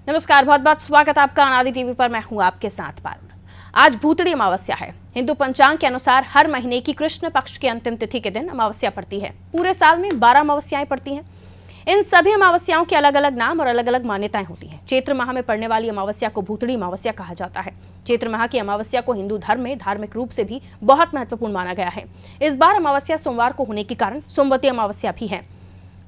नमस्कार, बहुत बहुत स्वागत आपका अनादि टीवी पर। मैं हूं आपके साथ पारुल। आज भूतड़ी अमावस्या है। हिंदू पंचांग के अनुसार हर महीने की कृष्ण पक्ष की अंतिम तिथि के दिन अमावस्या पड़ती है। पूरे साल में 12 अमावस्याएं पड़ती हैं। इन सभी अमावस्याओं के अलग अलग नाम और अलग अलग मान्यताएं होती हैं। चैत्र माह में पड़ने वाली अमावस्या को भूतड़ी अमावस्या कहा जाता है। चैत्र माह की अमावस्या को हिंदू धर्म में धार्मिक रूप से भी बहुत महत्वपूर्ण माना गया है। इस बार अमावस्या सोमवार को होने के कारण सोमवती अमावस्या भी है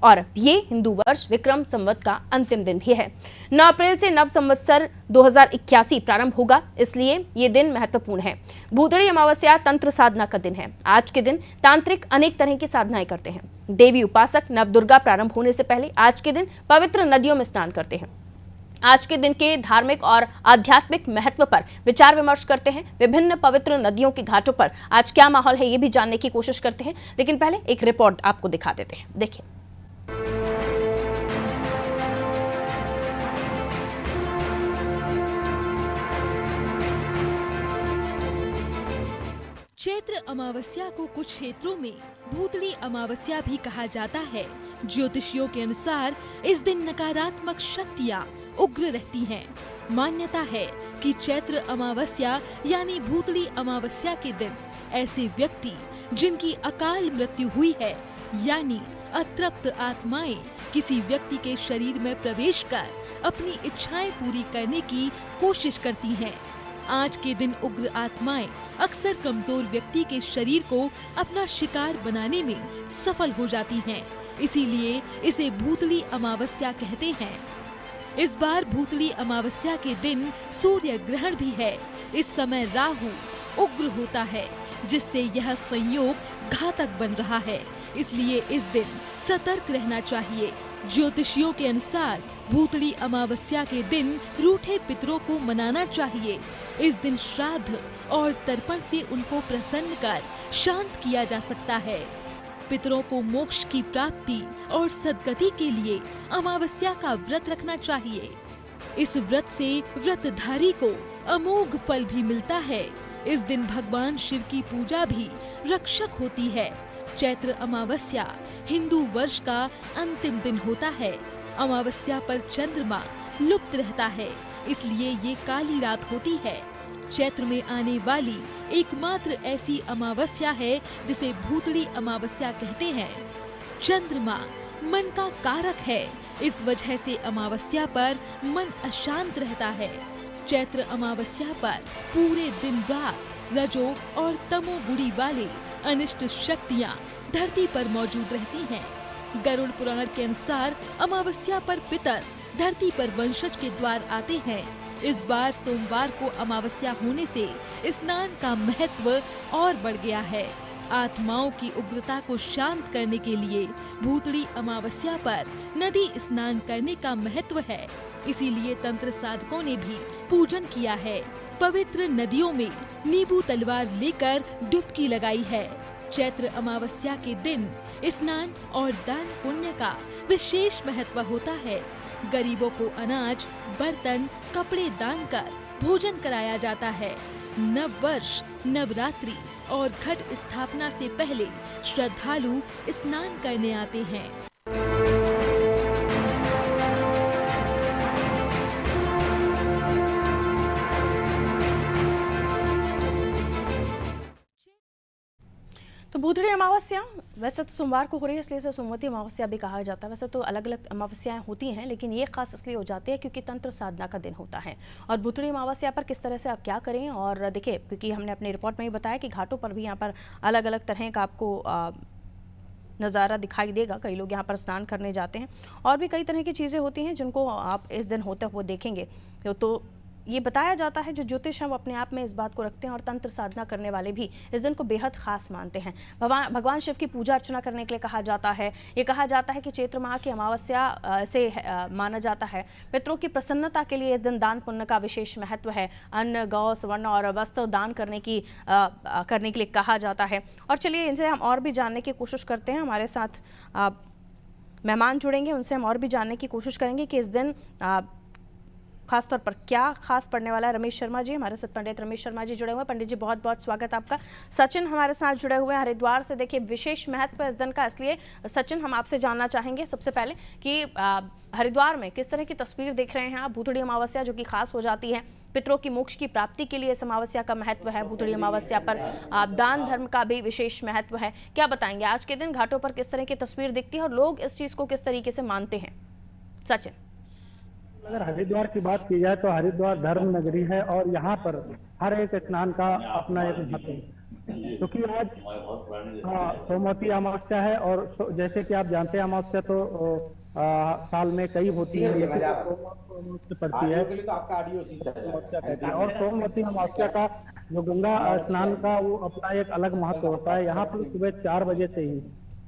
और ये हिंदू वर्ष विक्रम संवत का अंतिम दिन भी है। 9 अप्रैल से नव संवत्सर 2081 प्रारंभ होगा, इसलिए ये दिन महत्वपूर्ण है। भूतड़ी अमावस्या तंत्र साधना का दिन है। आज के दिन तांत्रिक अनेक तरह की साधनाएं करते हैं। देवी उपासक नवदुर्गा प्रारंभ होने से पहले आज के दिन पवित्र नदियों में स्नान करते हैं। आज के दिन के धार्मिक और आध्यात्मिक महत्व पर विचार विमर्श करते हैं। विभिन्न पवित्र नदियों के घाटों पर आज क्या माहौल है, ये भी जानने की कोशिश करते हैं। लेकिन पहले एक रिपोर्ट आपको दिखा देते हैं, देखिए। चैत्र अमावस्या को कुछ क्षेत्रों में भूतड़ी अमावस्या भी कहा जाता है। ज्योतिषियों के अनुसार इस दिन नकारात्मक शक्तियाँ उग्र रहती हैं। मान्यता है कि चैत्र अमावस्या यानी भूतड़ी अमावस्या के दिन ऐसे व्यक्ति जिनकी अकाल मृत्यु हुई है यानी अतृप्त आत्माएं किसी व्यक्ति के शरीर में प्रवेश कर अपनी इच्छाएं पूरी करने की कोशिश करती हैं। आज के दिन उग्र आत्माएं अक्सर कमजोर व्यक्ति के शरीर को अपना शिकार बनाने में सफल हो जाती हैं। इसीलिए इसे भूतड़ी अमावस्या कहते हैं। इस बार भूतड़ी अमावस्या के दिन सूर्य ग्रहण भी है। इस समय राहु उग्र होता है, जिससे यह संयोग घातक बन रहा है। इसलिए इस दिन सतर्क रहना चाहिए। ज्योतिषियों के अनुसार भूतड़ी अमावस्या के दिन रूठे पितरों को मनाना चाहिए। इस दिन श्राद्ध और तर्पण से उनको प्रसन्न कर शांत किया जा सकता है। पितरों को मोक्ष की प्राप्ति और सद्गति के लिए अमावस्या का व्रत रखना चाहिए। इस व्रत से व्रतधारी को अमोघ फल भी मिलता है। इस दिन भगवान शिव की पूजा भी रक्षक होती है। चैत्र अमावस्या हिंदू वर्ष का अंतिम दिन होता है। अमावस्या पर चंद्रमा लुप्त रहता है, इसलिए ये काली रात होती है। चैत्र में आने वाली एकमात्र ऐसी अमावस्या है जिसे भूतड़ी अमावस्या कहते हैं। चंद्रमा मन का कारक है, इस वजह से अमावस्या पर मन अशांत रहता है। चैत्र अमावस्या पर पूरे दिन रात रजो और तमोगुणी वाले अनिष्ट शक्तियाँ धरती पर मौजूद रहती हैं। गरुड़ पुराण के अनुसार अमावस्या पर पितर धरती पर वंशज के द्वार आते हैं। इस बार सोमवार को अमावस्या होने से स्नान का महत्व और बढ़ गया है। आत्माओं की उग्रता को शांत करने के लिए भूतड़ी अमावस्या पर नदी स्नान करने का महत्व है। इसीलिए तंत्र साधकों ने भी पूजन किया है। पवित्र नदियों में नींबू तलवार लेकर डुबकी लगाई है। चैत्र अमावस्या के दिन स्नान और दान पुण्य का विशेष महत्व होता है। गरीबों को अनाज, बर्तन, कपड़े दान कर भोजन कराया जाता है। नव वर्ष, नवरात्रि और घट स्थापना से पहले श्रद्धालु स्नान करने आते हैं। तो भूतड़ी अमावस्या वैसे तो सोमवार को हो रही है, इसलिए इसे सोमवती अमावस्या भी कहा जाता है। वैसे तो अलग अलग अमावस्याएं होती हैं, लेकिन ये खास इसलिए हो जाती है क्योंकि तंत्र साधना का दिन होता है। और भूतड़ी अमावस्या पर किस तरह से आप क्या करें, और देखिए, क्योंकि हमने अपनी रिपोर्ट में ही बताया कि घाटों पर भी यहाँ पर अलग अलग तरह का आपको नज़ारा दिखाई देगा। कई लोग यहाँ पर स्नान करने जाते हैं और भी कई तरह की चीज़ें होती हैं जिनको आप इस दिन होते हुए देखेंगे। तो ये बताया जाता है, जो ज्योतिष हैं वो अपने आप में इस बात को रखते हैं और तंत्र साधना करने वाले भी इस दिन को बेहद खास मानते हैं। भगवान शिव की पूजा अर्चना करने के लिए कहा जाता है। ये कहा जाता है कि चैत्र माह की अमावस्या से माना जाता है। पितरों की प्रसन्नता के लिए इस दिन दान पुण्य का विशेष महत्व है। अन्न, गौ, स्वर्ण और वस्त्र दान करने के लिए कहा जाता है। और चलिए, इनसे हम और भी जानने की कोशिश करते हैं। हमारे साथ मेहमान जुड़ेंगे, उनसे हम और भी जानने की कोशिश करेंगे कि इस दिन खासतौर पर क्या खास पड़ने वाला है? रमेश शर्मा जी हमारे साथ, पंडित रमेश शर्मा जी जुड़े हुए हैं। पंडित जी बहुत बहुत स्वागत आपका। सचिन हमारे साथ जुड़े हुए हैं हरिद्वार से। देखिए विशेष महत्व है इस दिन का, इसलिए सचिन हम आपसे जानना चाहेंगे सबसे पहले कि हरिद्वार में किस तरह की तस्वीर देख रहे हैं आप? भूतड़ी अमावस्या जो कि खास हो जाती है, पितरों की मोक्ष की प्राप्ति के लिए इस अमावस्या का महत्व है। भूतड़ी अमावस्या पर दान धर्म का भी विशेष महत्व है। क्या बताएंगे आज के दिन घाटों पर किस तरह की तस्वीर दिखती है और लोग इस चीज को किस तरीके से मानते हैं? सचिन, अगर हरिद्वार की बात की जाए तो हरिद्वार धर्म नगरी है और यहाँ पर हर एक स्नान का अपना एक महत्व है, क्योंकि आज सोमवती अमावस्या है और जैसे कि आप जानते हैं अमावस्या तो साल में कई होती है, लेकिन सोमवती पड़ती है अमावस्या कहते हैं। और सोमवती अमावस्या का जो गंगा स्नान का वो अपना एक अलग महत्व होता है। यहाँ पर सुबह 4 बजे से ही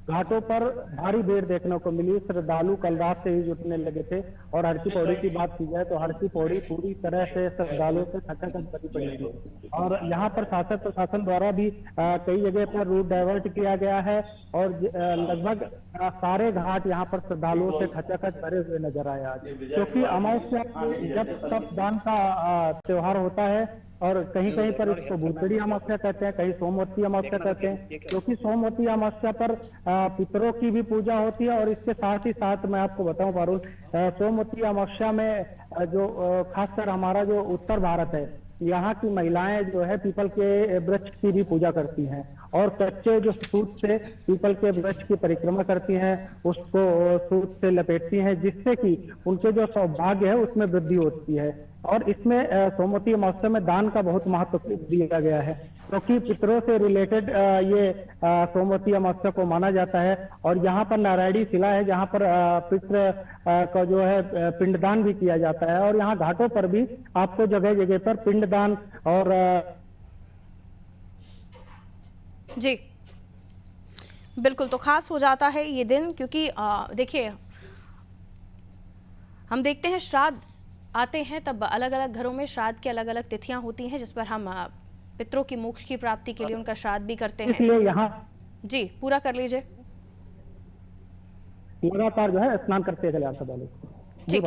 घाटों पर भारी भीड़ देखने को मिली। श्रद्धालु कल रात से ही जुटने लगे थे। और हरकी पौड़ी की बात की जाए तो हरकी पौड़ी पूरी तरह से श्रद्धालुओं से खचाखच भरी पड़ी थी। और यहाँ पर शासन प्रशासन द्वारा भी कई जगह पर रूट डाइवर्ट किया गया है और लगभग सारे घाट यहाँ पर श्रद्धालुओं से खचाखच भरे हुए नजर आए आज, क्योंकि अमावस्या जब तप दान का त्योहार होता है और कहीं कहीं पर इसको भूतड़ी अमावस्या कहते हैं, कहीं सोमवती अमावस्या कहते हैं, क्योंकि सोमवती अमावस्या पर पितरों की भी पूजा होती है। और इसके साथ ही साथ मैं आपको बताऊं पारुल, सोमवती अमावस्या में जो खासकर हमारा जो उत्तर भारत है, यहाँ की महिलाएं जो है पीपल के वृक्ष की भी पूजा करती हैं और कच्चे जो सूत से पीपल के वृक्ष की परिक्रमा करती हैं, उसको सूत से लपेटती हैं, जिससे कि उनके जो सौभाग्य है उसमें वृद्धि होती है। और इसमें सोमवती अमावस्या में दान का बहुत महत्व दिया गया है, क्योंकि पितरों से रिलेटेड ये सोमवती अमावस्या को माना जाता है। और यहाँ पर नारायणी शिला है जहाँ पर पितृ का जो है पिंडदान भी किया जाता है। और यहाँ घाटों पर भी आपको जगह जगह पर पिंडदान और जी बिल्कुल, तो खास हो जाता है ये दिन, क्योंकि देखिए हम देखते हैं श्राद्ध आते हैं तब अलग अलग घरों में श्राद्ध की अलग अलग तिथियां होती हैं, जिस पर हम पितरों की मोक्ष की प्राप्ति के लिए उनका श्राद्ध भी करते हैं। इसलिए यहाँ जी पूरा कर लीजिए। लगातार जो है स्नान करते चले आप सब। ठीक,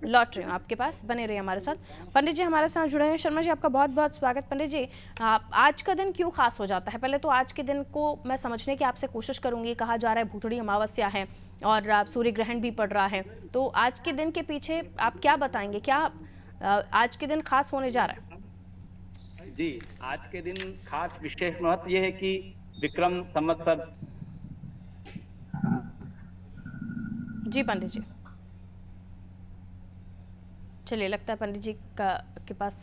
लौट रहे हूँ आपके पास, बने रहिए हमारे साथ। पंडित जी हमारे साथ जुड़े हैं। शर्मा जी आपका बहुत बहुत स्वागत। पंडित जी आज का दिन क्यों खास हो जाता है? पहले तो आज के दिन को मैं समझने की आपसे कोशिश करूंगी। कहा जा रहा है भूतड़ी अमावस्या है और सूर्य ग्रहण भी पड़ रहा है, तो आज के दिन के पीछे आप क्या बताएंगे? क्या आज के दिन खास होने जा रहा है? जी, आज के दिन खास विशेष महत्व ये है कि विक्रम संवत्सर। जी पंडित जी, चलिए लगता है पंडित जी के पास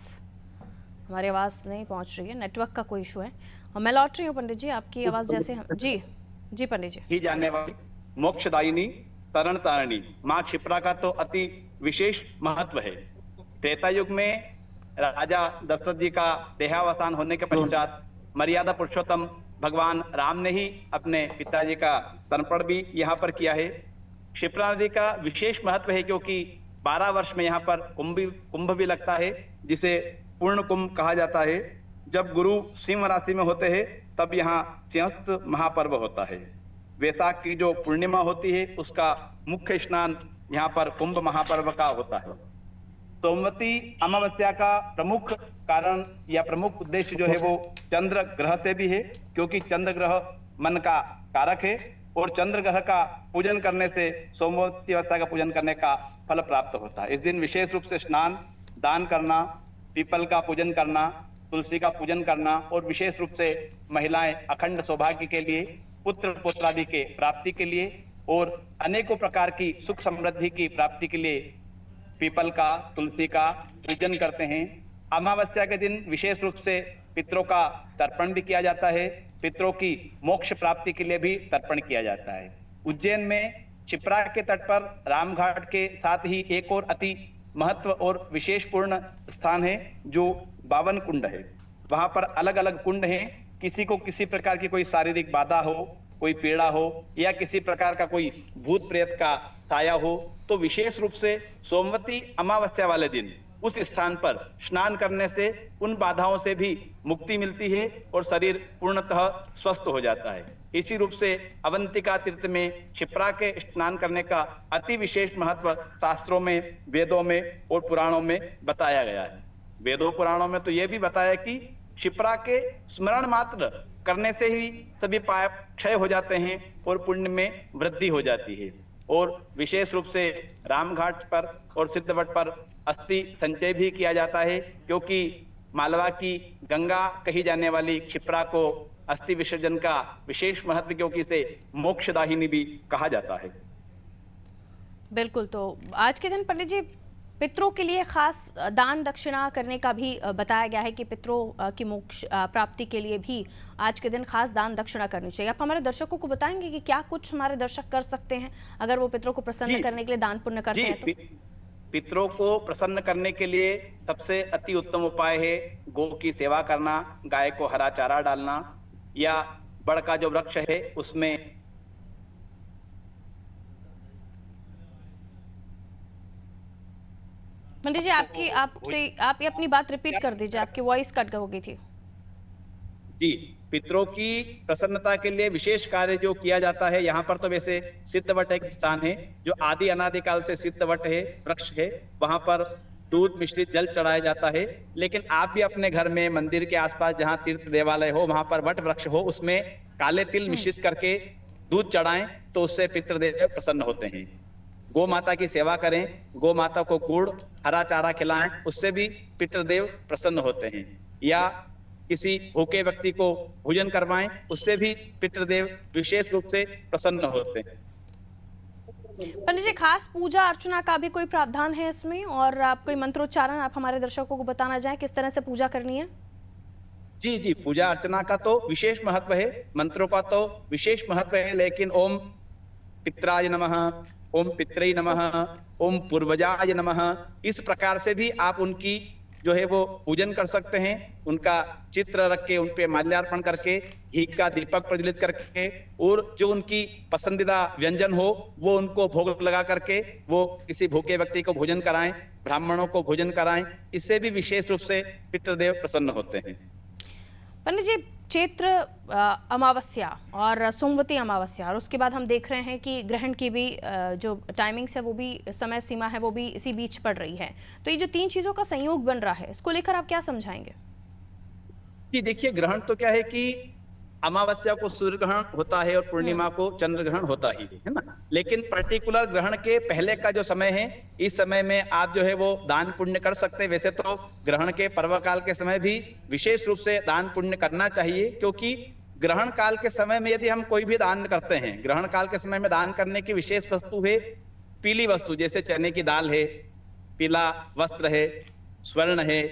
हमारी आवाज़ नहीं पहुंच रही है, नेटवर्क का कोई इशू है। और मैं लौट रही हूँ पंडित जी, आपकी आवाज़ जैसे जी पंडित जी। ही जानने वाली मोक्षदायिनी तरण तारिणी माँ क्षिप्रा का तो अति विशेष महत्व है। त्रेता युग में राजा दशरथ जी का देहावसान होने के पश्चात मर्यादा पुरुषोत्तम भगवान राम ने ही अपने पिताजी का तर्पण भी यहाँ पर किया है। क्षिप्रा नदी का विशेष महत्व है क्योंकि 12 वर्ष में यहाँ पर कुंभ भी लगता है, जिसे पूर्ण कुंभ कहा जाता है। जब गुरु सिंह राशि में होते हैं तब यहाँ सिंहस्थ महापर्व होता है। वैशाख की जो पूर्णिमा होती है उसका मुख्य स्नान यहाँ पर कुंभ महापर्व का होता है। सोमवती अमावस्या का प्रमुख कारण या प्रमुख उद्देश्य जो है वो चंद्र ग्रह से भी है, क्योंकि चंद्र ग्रह मन का कारक है और चंद्र ग्रह का पूजन करने से सोमवती अमावस्या का पूजन करने का फल प्राप्त होता है। इस दिन विशेष रूप से स्नान, दान करना, पीपल का पूजन करना, तुलसी का पूजन करना और विशेष रूप से महिलाएं अखंड सौभाग्य के लिए, पुत्र पुत्रादि के प्राप्ति के लिए और अनेकों प्रकार की सुख समृद्धि की प्राप्ति के लिए पीपल का, तुलसी का पूजन करते हैं। अमावस्या के दिन विशेष रूप से पितरों का तर्पण भी किया जाता है। पितरों की मोक्ष प्राप्ति के लिए भी तर्पण किया जाता है। उज्जैन में क्षिप्रा के तट पर रामघाट के साथ ही एक और अति महत्व और विशेषपूर्ण स्थान है जो 52 कुंड है। वहां पर अलग अलग कुंड हैं। किसी को किसी प्रकार की कोई शारीरिक बाधा हो, कोई पीड़ा हो या किसी प्रकार का कोई भूत प्रेत का साया हो, तो विशेष रूप से सोमवती अमावस्या वाले दिन उस स्थान पर स्नान करने से उन बाधाओं से भी मुक्ति मिलती है और शरीर पूर्णतः स्वस्थ हो जाता है। इसी रूप से अवंतिका तीर्थ में क्षिप्रा के स्नान करने का अति विशेष महत्व शास्त्रों में, वेदों में और पुराणों में बताया गया है। वेदों पुराणों में तो यह भी बताया कि क्षिप्रा के स्मरण मात्र करने से ही सभी पाप क्षय हो जाते हैं और पुण्य में वृद्धि हो जाती है। और विशेष रूप से रामघाट पर और सिद्धवट पर अस्थि संचय भी किया जाता है, क्योंकि मालवा की गंगा कही जाने वाली क्षिप्रा को अस्थि विसर्जन का विशेष महत्व, क्योंकि इसे मोक्षदायिनी भी कहा जाता है। बिल्कुल, तो आज के दिन पंडित जी पितरों के लिए खास दान दक्षिणा करने का भी बताया गया है कि पितरों की मोक्ष प्राप्ति के लिए भी आज के दिन खास दान दक्षिणा करनी चाहिए। आप हमारे दर्शकों को बताएंगे कि क्या कुछ हमारे दर्शक कर सकते हैं अगर वो पितरों को प्रसन्न करने के लिए दान पुण्य करते हैं तो? पितरों को प्रसन्न करने के लिए सबसे अति उत्तम उपाय है गौ की सेवा करना, गाय को हरा चारा डालना, या बड़ का जो वृक्ष है उसमें पंडित जी आप ये अपनी बात रिपीट कर दीजिए, आपकी वॉइस कट हो गई थी। जी, पितरों की प्रसन्नता के लिए विशेष कार्य जो किया जाता है, यहाँ पर तो वैसे सिद्धवट एक स्थान है जो आदि अनादिकाल से सिद्धवट है, वृक्ष है, वहां पर दूध मिश्रित जल चढ़ाया जाता है। लेकिन आप भी अपने घर में, मंदिर के आसपास जहाँ तीर्थ देवालय हो वहां पर वट वृक्ष हो, उसमें काले तिल मिश्रित करके दूध चढ़ाएं तो उससे पितृदेव प्रसन्न होते हैं। गौ माता की सेवा करें, गौ माता को गुड़ हरा चारा खिलाएं, उससे भी पितृदेव प्रसन्न होते हैं। या किसी भूखे व्यक्ति को भोजन करवाएं, उससे भी पितृदेव विशेष रूप से प्रसन्न होते हैं। पंडित जी खास पूजा अर्चना का भी कोई प्रावधान है इसमें, और आप कोई मंत्रोच्चारण आप हमारे दर्शकों को बताना चाहें किस तरह से पूजा करनी है? जी जी, पूजा अर्चना का तो विशेष महत्व है, मंत्रों का तो विशेष महत्व है, लेकिन ओम पित्राय नमः, ओम पित्रै नमः, ओम पूर्वजाय नमः, इस प्रकार से भी आप उनकी जो है वो पूजन कर सकते हैं। उनका चित्र रख के, उन पे माल्यार्पण करके, घी का दीपक प्रज्वलित करके, और जो उनकी पसंदीदा व्यंजन हो वो उनको भोग लगा करके वो किसी भूखे व्यक्ति को भोजन कराएं, ब्राह्मणों को भोजन कराएं, इससे भी विशेष रूप से पितृदेव प्रसन्न होते हैं। पंडित जी चैत्र अमावस्या और सोमवती अमावस्या, और उसके बाद हम देख रहे हैं कि ग्रहण की भी जो टाइमिंग्स है वो भी, समय सीमा है वो भी इसी बीच पड़ रही है, तो ये जो तीन चीजों का संयोग बन रहा है इसको लेकर आप क्या समझाएंगे? जी देखिए, ग्रहण तो क्या है कि अमावस्या को सूर्य ग्रहण होता है और पूर्णिमा को चंद्र ग्रहण होता ही है ना, लेकिन पर्टिकुलर ग्रहण के पहले का जो समय है, इस समय में आप जो है वो दान पुण्य कर सकते हैं। वैसे तो ग्रहण के पर्व काल के समय भी विशेष रूप से दान पुण्य करना चाहिए, क्योंकि ग्रहण काल के समय में यदि हम कोई भी दान करते हैं, ग्रहण काल के समय में दान करने की विशेष वस्तु है पीली वस्तु, जैसे चने की दाल है, पीला वस्त्र है, स्वर्ण है,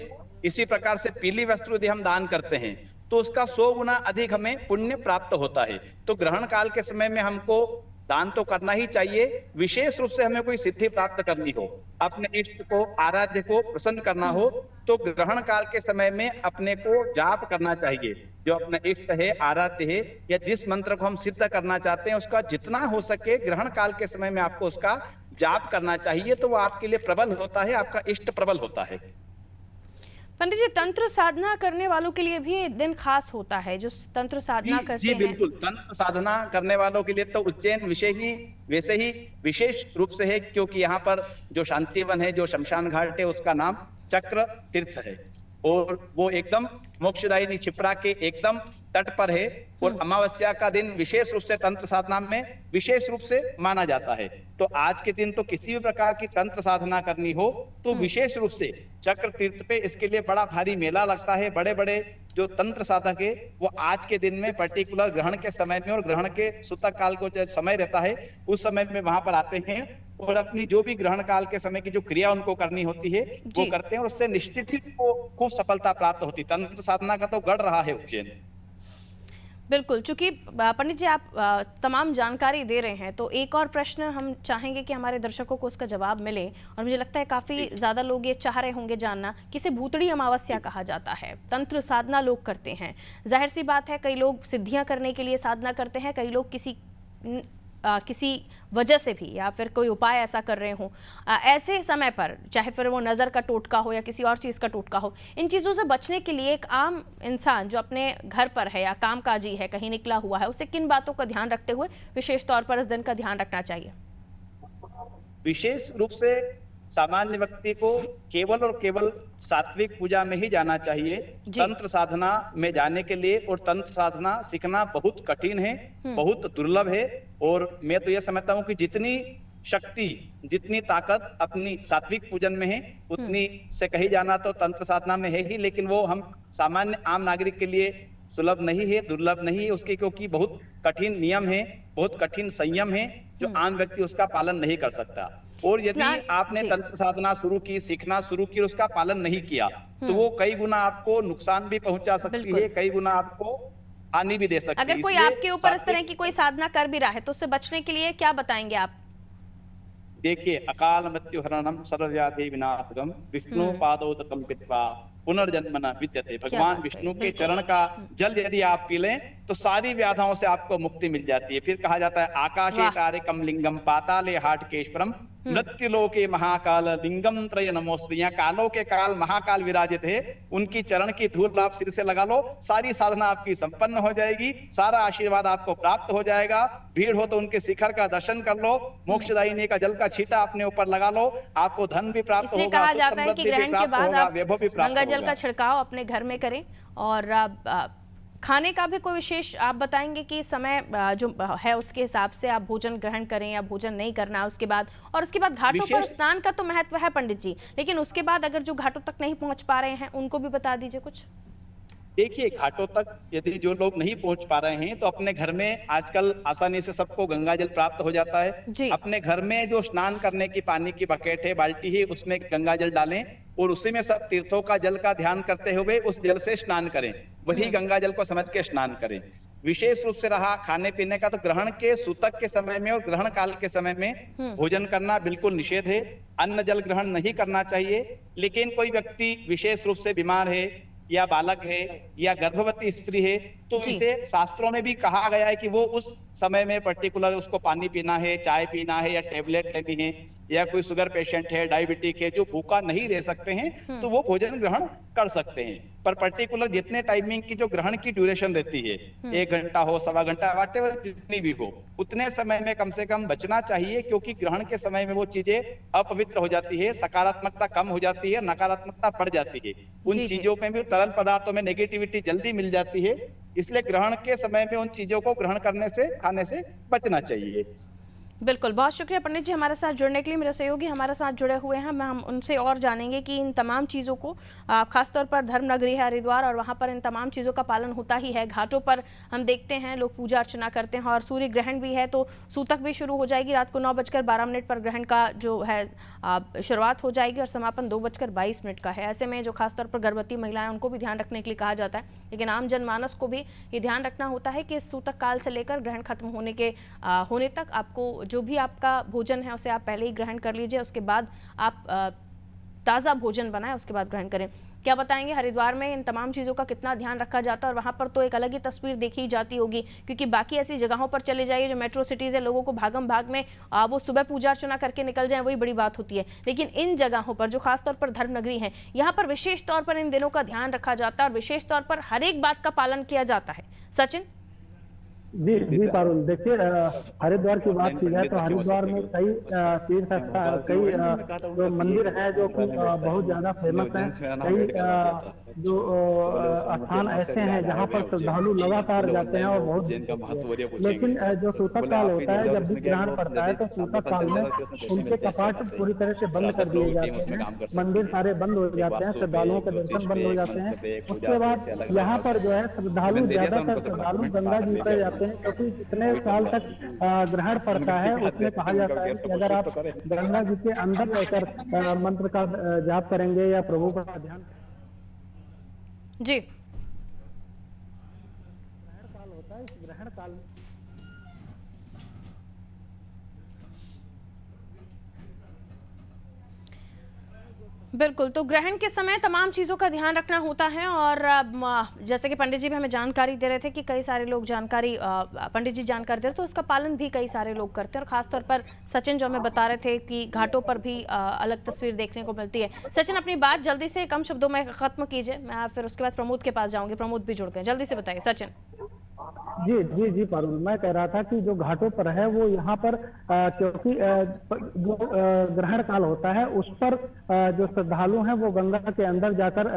इसी प्रकार से पीली वस्त्र यदि हम दान करते हैं तो उसका 100 गुना अधिक हमें पुण्य प्राप्त होता है। तो ग्रहण काल के समय में हमको दान तो करना ही चाहिए। विशेष रूप से हमें कोई सिद्धि प्राप्त करनी हो, अपने इष्ट को, आराध्य को प्रसन्न करना हो, तो ग्रहण काल के समय में अपने को जाप करना चाहिए। जो अपना इष्ट है, आराध्य है, या जिस मंत्र को हम सिद्ध करना चाहते हैं उसका जितना हो सके ग्रहण काल के समय में आपको उसका जाप करना चाहिए, तो वो आपके लिए प्रबल होता है, आपका इष्ट प्रबल होता है। पंडित जी तंत्र साधना करने वालों के लिए भी दिन खास होता है, जो तंत्र साधना करते हैं। जी बिल्कुल, तंत्र साधना करने वालों के लिए तो उज्जैन वैसे ही विशेष रूप से है, क्योंकि यहाँ पर जो शांतिवन है, जो शमशान घाट है, उसका नाम चक्र तीर्थ है, और वो एकदम मोक्षदायिनी क्षिप्रा के एकदम तट पर है। और अमावस्या का दिन विशेष रूप से तंत्र साधना में विशेष रूप से माना जाता है। तो आज के दिन तो किसी भी प्रकार की तंत्र साधना करनी हो तो विशेष रूप से चक्र तीर्थ पे इसके लिए बड़ा भारी मेला लगता है। बड़े बड़े जो तंत्र साधक है वो आज के दिन में पर्टिकुलर ग्रहण के समय में और ग्रहण के सूतक काल को जो समय रहता है उस समय में वहां पर आते हैं और अपनी जो भी ग्रहण काल के समय की जो क्रिया उनको करनी होती है वो करते हैं, और उससे निश्चित ही को खूब सफलता प्राप्त होती है। तंत्र साधना का तो गढ़ रहा है उज्जैन। बिल्कुल, चूंकि पंडित जी आप तमाम जानकारी दे रहे हैं, तो एक और प्रश्न हम चाहेंगे कि हमारे दर्शकों को उसका जवाब मिले, और मुझे लगता है काफी ज्यादा लोग ये चाह रहे होंगे जानना, किसे भूतड़ी अमावस्या कहा जाता है। तंत्र साधना लोग करते हैं, जाहिर सी बात है, कई लोग सिद्धियां करने के लिए साधना करते हैं, कई लोग किसी किसी वजह से भी या फिर कोई उपाय ऐसा कर रहे हों, ऐसे समय पर चाहे फिर वो नज़र का टोटका हो या किसी और चीज़ का टोटका हो, इन चीज़ों से बचने के लिए एक आम इंसान जो अपने घर पर है या कामकाजी है, कहीं निकला हुआ है, उसे किन बातों का ध्यान रखते हुए विशेष तौर पर इस दिन का ध्यान रखना चाहिए? विशेष रूप से सामान्य व्यक्ति को केवल और केवल सात्विक पूजा में ही जाना चाहिए। तंत्र साधना में जाने के लिए, और तंत्र साधना सीखना बहुत कठिन है, बहुत दुर्लभ है। और मैं तो यह समझता हूँ कि जितनी शक्ति, जितनी ताकत अपनी सात्विक पूजन में है, उतनी से कही जाना तो तंत्र साधना में है ही, लेकिन वो हम सामान्य आम नागरिक के लिए सुलभ नहीं है, दुर्लभ नहीं है उसके, क्योंकि बहुत कठिन नियम है, बहुत कठिन संयम है जो आम व्यक्ति उसका पालन नहीं कर सकता। और यदि आपने तंत्र साधना शुरू की, सीखना शुरू की और उसका पालन नहीं किया, तो वो कई गुना आपको नुकसान भी पहुंचा सकती है, कई गुना आपको हानि भी दे सकती है। अगर कोई आपके ऊपर इस तरह की कोई साधना कर भी रहा है तो उससे बचने के लिए क्या बताएंगे आप? देखिए, अकाल मृत्यु हरणम सर्वव्याधि विनाशकम विष्णु पादोदकम पित्वा पुनर्जन्म न विद्यते। भगवान विष्णु के चरण का जल यदि आप पी लें तो सारी व्याधियों से आपको मुक्ति मिल जाती है। फिर कहा जाता है आकाशे तारिकम लिंगम पाताले हाटकेश्वरम मृत्यु लोके महाकाल लिंगम त्रय नमोस्तु। यहाँ कालों के काल महाकाल विराजित है, उनकी चरण की धूल आप सिर से लगा लो, सारी साधना आपकी संपन्न हो जाएगी, सारा आशीर्वाद आपको प्राप्त हो जाएगा। भीड़ हो तो उनके शिखर का दर्शन कर लो, मोक्षदायिनी का जल का छींटा अपने ऊपर लगा लो, आपको धन भी प्राप्त होगा, कहा जाता है कि ग्रहण के बाद आप वैभव भी प्राप्त गंगा जल का छिड़काव अपने घर में करें। और खाने का भी कोई विशेष आप बताएंगे कि समय जो है उसके हिसाब से आप भोजन ग्रहण करें या भोजन नहीं करना उसके बाद? और उसके बाद घाटों पर स्नान का तो महत्व है पंडित जी, लेकिन उसके बाद अगर जो घाटों तक नहीं पहुंच पा रहे हैं उनको भी बता दीजिए कुछ। देखिए, घाटों तक यदि जो लोग नहीं पहुंच पा रहे हैं तो अपने घर में आजकल आसानी से सबको गंगा जल प्राप्त हो जाता है। अपने घर में जो स्नान करने की पानी की बकेट है, बाल्टी है, उसमें गंगा जल डालें और उसी में सब तीर्थों का जल का ध्यान करते हुए उस जल से स्नान करें, वही गंगा जल को समझ के स्नान करें। विशेष रूप से रहा खाने पीने का, तो ग्रहण के सूतक के समय में और ग्रहण काल के समय में भोजन करना बिल्कुल निषेध है, अन्न जल ग्रहण नहीं करना चाहिए। लेकिन कोई व्यक्ति विशेष रूप से बीमार है या बालक है या गर्भवती स्त्री है तो इसे शास्त्रों में भी कहा गया है कि वो उस समय में पर्टिकुलर उसको पानी पीना है, चाय पीना है या टेबलेट लेनी है, या कोई शुगर पेशेंट है, डायबिटिक है जो भूखा नहीं रह सकते हैं तो वो भोजन ग्रहण कर सकते हैं। पर पर्टिकुलर जितने टाइमिंग की जो ग्रहण की ड्यूरेशन रहती है, 1 घंटा हो, 1.25 घंटा, व्हाटएवर जितनी भी हो, उतने समय में कम से कम बचना चाहिए, क्योंकि ग्रहण के समय में वो चीजें अपवित्र हो जाती है, सकारात्मकता कम हो जाती है, नकारात्मकता बढ़ जाती है। उन चीजों में भी, तरल पदार्थों में नेगेटिविटी जल्दी मिल जाती है, इसलिए ग्रहण के समय में उन चीजों को ग्रहण करने से, खाने से बचना चाहिए। बिल्कुल, बहुत शुक्रिया पंडित जी हमारे साथ जुड़ने के लिए। मेरे सहयोगी हमारे साथ जुड़े हुए हैं, हम उनसे और जानेंगे कि इन तमाम चीज़ों को, खासतौर पर धर्म नगरी है हरिद्वार और वहाँ पर इन तमाम चीज़ों का पालन होता ही है। घाटों पर हम देखते हैं लोग पूजा अर्चना करते हैं और सूर्य ग्रहण भी है तो सूतक भी शुरू हो जाएगी। रात को 9:12 पर ग्रहण का जो है शुरुआत हो जाएगी और समापन 2:22 का है। ऐसे में जो खासतौर पर गर्भवती महिलाएं उनको भी ध्यान रखने के लिए कहा जाता है, लेकिन आम जनमानस को भी ये ध्यान रखना होता है कि सूतक काल से लेकर ग्रहण खत्म होने तक आपको जो भी आपका भोजन है उसे आप पहले ही ग्रहण कर लीजिए, उसके बाद आप ताज़ा भोजन बनाएं, उसके बाद ग्रहण करें। क्या बताएंगे हरिद्वार में इन तमाम चीज़ों का कितना ध्यान रखा जाता है? और वहाँ पर तो एक अलग ही तस्वीर देखी जाती होगी, क्योंकि बाकी ऐसी जगहों पर चले जाइए जो मेट्रो सिटीज़ है, लोगों को भागम भाग में वो सुबह पूजा अर्चना करके निकल जाएं, वही बड़ी बात होती है। लेकिन इन जगहों पर जो खासतौर पर धर्म नगरी है, यहाँ पर विशेष तौर पर इन दिनों का ध्यान रखा जाता है और विशेष तौर पर हर एक बात का पालन किया जाता है। सचिन जी पारुल, देखिए हरिद्वार की बात की जाए तो हरिद्वार में कई तीर्थ कई जो मंदिर है जो कि बहुत ज्यादा फेमस है, कई जो स्थान ऐसे हैं जहां पर श्रद्धालु लगातार जाते हैं और बहुत, लेकिन जो सूतक काल होता है, जब भी ग्रहण पड़ता है तो सूतक काल में उनके कपाट पूरी तरह से बंद कर दिए जाते हैं, मंदिर सारे बंद हो जाते हैं, श्रद्धालुओं के दर्शन बंद हो जाते हैं। उसके बाद यहाँ पर जो है श्रद्धालु, ज्यादातर श्रद्धालु गंगा जी पर जाते हैं, क्योंकि जितने साल तक ग्रहण पड़ता है उसमें कहा जाता है कि अगर आप गंगा जी के अंदर रहकर मंत्र का जाप करेंगे या प्रभु का ध्यान जी, ग्रहण काल होता है, इस ग्रहण काल में बिल्कुल, तो ग्रहण के समय तमाम चीज़ों का ध्यान रखना होता है और जैसे कि पंडित जी भी हमें जानकारी दे रहे थे कि कई सारे लोग पंडित जी जानकारी दे रहे थे, तो उसका पालन भी कई सारे लोग करते हैं और खासतौर पर सचिन जो हमें बता रहे थे कि घाटों पर भी अलग तस्वीर देखने को मिलती है। सचिन, अपनी बात जल्दी से कम शब्दों में खत्म कीजिए, मैं फिर उसके बाद प्रमोद के पास जाऊंगी। प्रमोद भी जुड़ गए, जल्दी से बताइए सचिन। जी जी जी पारुल, मैं कह रहा था कि जो घाटों पर है वो यहाँ पर क्योंकि जो ग्रहण काल होता है उस पर जो श्रद्धालु हैं वो गंगा के अंदर जाकर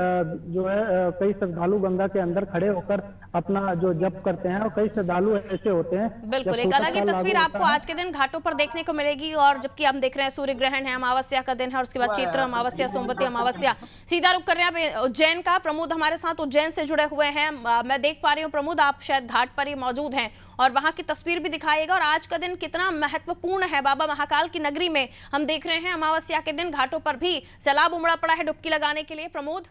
जो है कई श्रद्धालु गंगा के अंदर खड़े होकर अपना जो जप करते हैं और कई श्रद्धालु ऐसे होते हैं। बिल्कुल, एक अलग ही तस्वीर आपको आज के दिन घाटों पर देखने को मिलेगी। और जबकि हम देख रहे हैं सूर्य ग्रहण है, अमावस्या का दिन है और उसके बाद चैत्र अमावस्या, सोमवती अमावस्या। सीधा रुक कर रहे हैं उज्जैन का। प्रमोद हमारे साथ उज्जैन से जुड़े हुए हैं। मैं देख पा रही हूँ प्रमोद, आप शायद घाट पर ही मौजूद हैं और वहां की तस्वीर भी दिखाएगा। और आज का दिन कितना महत्वपूर्ण है बाबा महाकाल की नगरी में। हम देख रहे हैं अमावस्या के दिन घाटों पर भी सैलाब उमड़ा पड़ा है डुबकी लगाने के लिए। प्रमोद,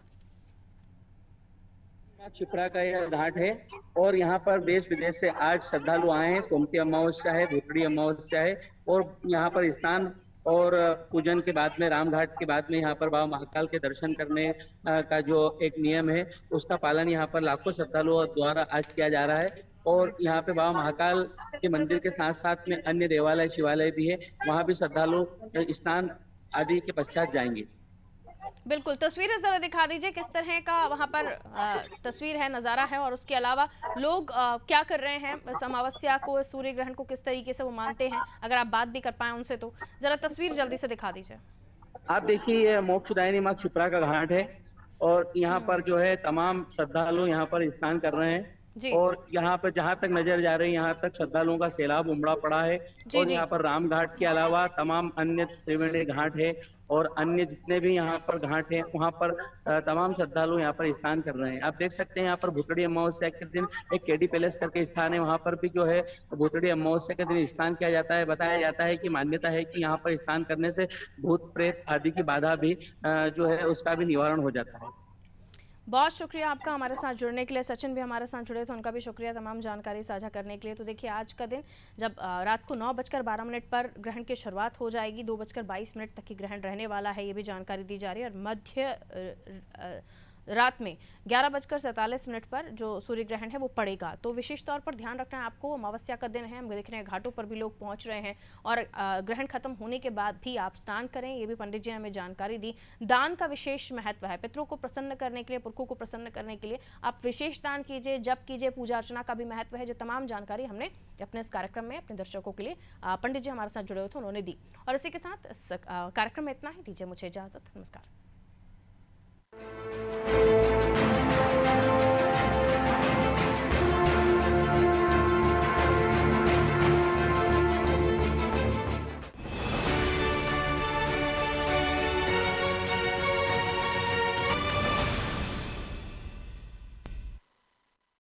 क्षिप्रा का यह घाट है और यहाँ पर देश विदेश से आज श्रद्धालु आए हैं। सोमवती अमावस्या है, भूतड़ी अमावस्या है और यहाँ पर स्नान और पूजन के बाद में, रामघाट के बाद में यहाँ पर बाबा महाकाल के दर्शन करने का जो एक नियम है उसका पालन यहाँ पर लाखों श्रद्धालुओं द्वारा आज किया जा रहा है। और यहाँ पे बाबा महाकाल के मंदिर के साथ साथ में अन्य देवालय शिवालय भी है, वहाँ भी श्रद्धालु स्नान आदि के पश्चात जाएंगे। बिल्कुल, तस्वीरें जरा दिखा दीजिए किस तरह का वहां पर तस्वीर है, नज़ारा है और उसके अलावा लोग क्या कर रहे हैं, इस अमावस्या को, सूर्य ग्रहण को किस तरीके से वो मानते हैं। अगर आप बात भी कर पाए उनसे तो जरा तस्वीर जल्दी से दिखा दीजिए। आप देखिए, ये मोक्षदायिनी माँ क्षिप्रा का घाट है और यहाँ पर जो है तमाम श्रद्धालु यहाँ पर स्नान कर रहे हैं और यहाँ पर जहाँ तक नजर जा रही है यहाँ तक श्रद्धालुओं का सैलाब उमड़ा पड़ा है। और यहाँ पर राम घाट के अलावा तमाम अन्य त्रिवेणी घाट है और अन्य जितने भी यहाँ पर घाट हैं वहाँ पर तमाम श्रद्धालु यहाँ पर स्नान कर रहे हैं। आप देख सकते हैं यहाँ पर भूतड़ी अमावस्या के दिन एक केडी पैलेस करके स्थान है, वहाँ पर भी जो है भूतड़ी अमावस्या के दिन स्नान किया जाता है। बताया जाता है कि मान्यता है कि यहाँ पर स्नान करने से भूत प्रेत आदि की बाधा भी जो है उसका भी निवारण हो जाता है। बहुत शुक्रिया आपका हमारे साथ जुड़ने के लिए। सचिन भी हमारे साथ जुड़े, तो उनका भी शुक्रिया तमाम जानकारी साझा करने के लिए। तो देखिए, आज का दिन जब रात को 9:12 पर ग्रहण की शुरुआत हो जाएगी, 2:22 तक की ग्रहण रहने वाला है, ये भी जानकारी दी जा रही है। और मध्य रात में 11:47 पर जो सूर्य ग्रहण है वो पड़ेगा। तो विशेष तौर पर ध्यान रखना है आपको, अमावस्या का दिन है, हम देख रहे हैं घाटों पर भी लोग पहुंच रहे हैं और ग्रहण खत्म होने के बाद भी आप स्नान करें, ये भी पंडित जी ने हमें जानकारी दी। दान का विशेष महत्व है, पितरों को प्रसन्न करने के लिए, पुरखों को प्रसन्न करने के लिए आप विशेष दान कीजिए, जप कीजिए, पूजा अर्चना का भी महत्व है। जो तमाम जानकारी हमने अपने इस कार्यक्रम में अपने दर्शकों के लिए पंडित जी हमारे साथ जुड़े हुए थे उन्होंने दी। और इसी के साथ इस कार्यक्रम में इतना ही, दीजिए मुझे इजाजत, नमस्कार।